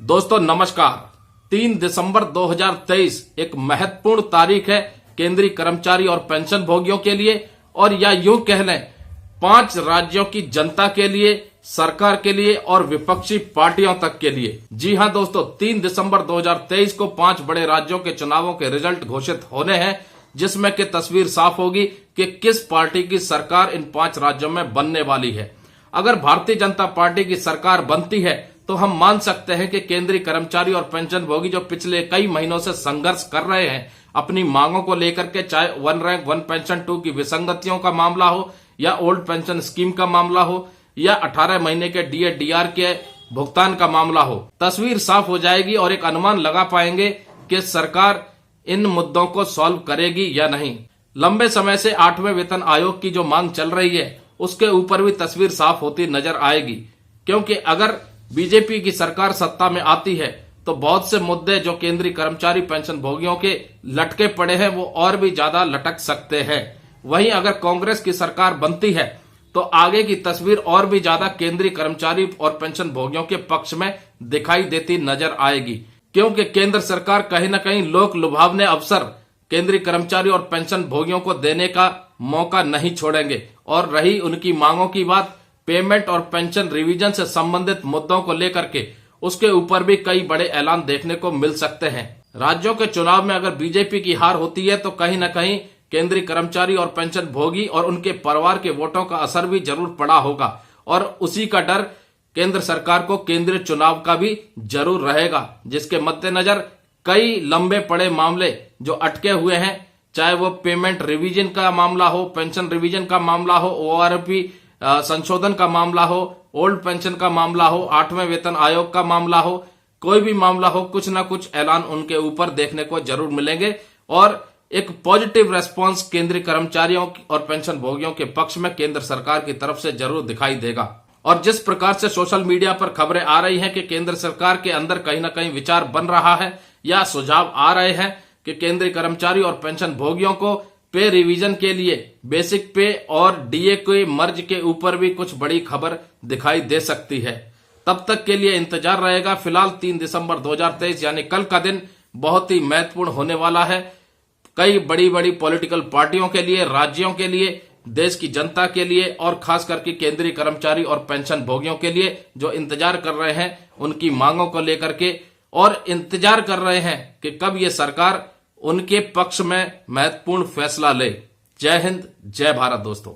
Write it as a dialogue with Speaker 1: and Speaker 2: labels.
Speaker 1: दोस्तों नमस्कार। 3 दिसंबर 2023 एक महत्वपूर्ण तारीख है केंद्रीय कर्मचारी और पेंशन भोगियों के लिए, और या यूं कह लें 5 राज्यों की जनता के लिए, सरकार के लिए और विपक्षी पार्टियों तक के लिए। जी हां दोस्तों, 3 दिसंबर 2023 को 5 बड़े राज्यों के चुनावों के रिजल्ट घोषित होने हैं, जिसमें कि तस्वीर साफ होगी कि किस पार्टी की सरकार इन 5 राज्यों में बनने वाली है। अगर भारतीय जनता पार्टी की सरकार बनती है तो हम मान सकते हैं कि केंद्रीय कर्मचारी और पेंशन भोगी जो पिछले कई महीनों से संघर्ष कर रहे हैं अपनी मांगों को लेकर के, चाहे 1 रैंक 1 पेंशन 2 की विसंगतियों का मामला हो, या ओल्ड पेंशन स्कीम का मामला हो, या 18 महीने के डीए डीआर के भुगतान का मामला हो, तस्वीर साफ हो जाएगी और एक अनुमान लगा पाएंगे कि सरकार इन मुद्दों को सॉल्व करेगी या नहीं। लंबे समय से 8वें वेतन आयोग की जो मांग चल रही है उसके ऊपर भी तस्वीर साफ होती नजर आएगी, क्योंकि अगर बीजेपी की सरकार सत्ता में आती है तो बहुत से मुद्दे जो केंद्रीय कर्मचारी पेंशन भोगियों के लटके पड़े हैं वो और भी ज्यादा लटक सकते हैं। वहीं अगर कांग्रेस की सरकार बनती है तो आगे की तस्वीर और भी ज्यादा केंद्रीय कर्मचारी और पेंशन भोगियों के पक्ष में दिखाई देती नजर आएगी, क्योंकि केंद्र सरकार कहीं न कहीं लोक लुभावने अवसर केंद्रीय कर्मचारी और पेंशन भोगियों को देने का मौका नहीं छोड़ेंगे। और रही उनकी मांगों की बात, पेमेंट और पेंशन रिवीजन से संबंधित मुद्दों को लेकर के, उसके ऊपर भी कई बड़े ऐलान देखने को मिल सकते हैं। राज्यों के चुनाव में अगर बीजेपी की हार होती है तो कहीं न कहीं केंद्रीय कर्मचारी और पेंशन भोगी और उनके परिवार के वोटों का असर भी जरूर पड़ा होगा, और उसी का डर केंद्र सरकार को केंद्रीय चुनाव का भी जरूर रहेगा, जिसके मद्देनजर कई लंबे पड़े मामले जो अटके हुए हैं, चाहे वो पेमेंट रिवीजन का मामला हो, पेंशन रिवीजन का मामला हो, ओआरपी संशोधन का मामला हो, ओल्ड पेंशन का मामला हो, 8वें वेतन आयोग का मामला हो, कोई भी मामला हो, कुछ ना कुछ ऐलान उनके ऊपर देखने को जरूर मिलेंगे। और एक पॉजिटिव रेस्पॉन्स केंद्रीय कर्मचारियों और पेंशन भोगियों के पक्ष में केंद्र सरकार की तरफ से जरूर दिखाई देगा। और जिस प्रकार से सोशल मीडिया पर खबरें आ रही हैं कि केंद्र सरकार के अंदर कहीं ना कहीं विचार बन रहा है या सुझाव आ रहे हैं कि केंद्रीय कर्मचारी और पेंशन भोगियों को पे रिवीजन के लिए बेसिक पे और डीए के मर्ज के ऊपर भी कुछ बड़ी खबर दिखाई दे सकती है। तब तक के लिए इंतजार रहेगा। फिलहाल 3 दिसंबर 2023 यानी कल का दिन बहुत ही महत्वपूर्ण होने वाला है कई बड़ी बड़ी पॉलिटिकल पार्टियों के लिए, राज्यों के लिए, देश की जनता के लिए, और खास करके केंद्रीय कर्मचारी और पेंशन भोगियों के लिए जो इंतजार कर रहे हैं उनकी मांगों को लेकर के, और इंतजार कर रहे हैं कि कब ये सरकार उनके पक्ष में महत्वपूर्ण फैसला ले। जय हिंद, जय भारत दोस्तों।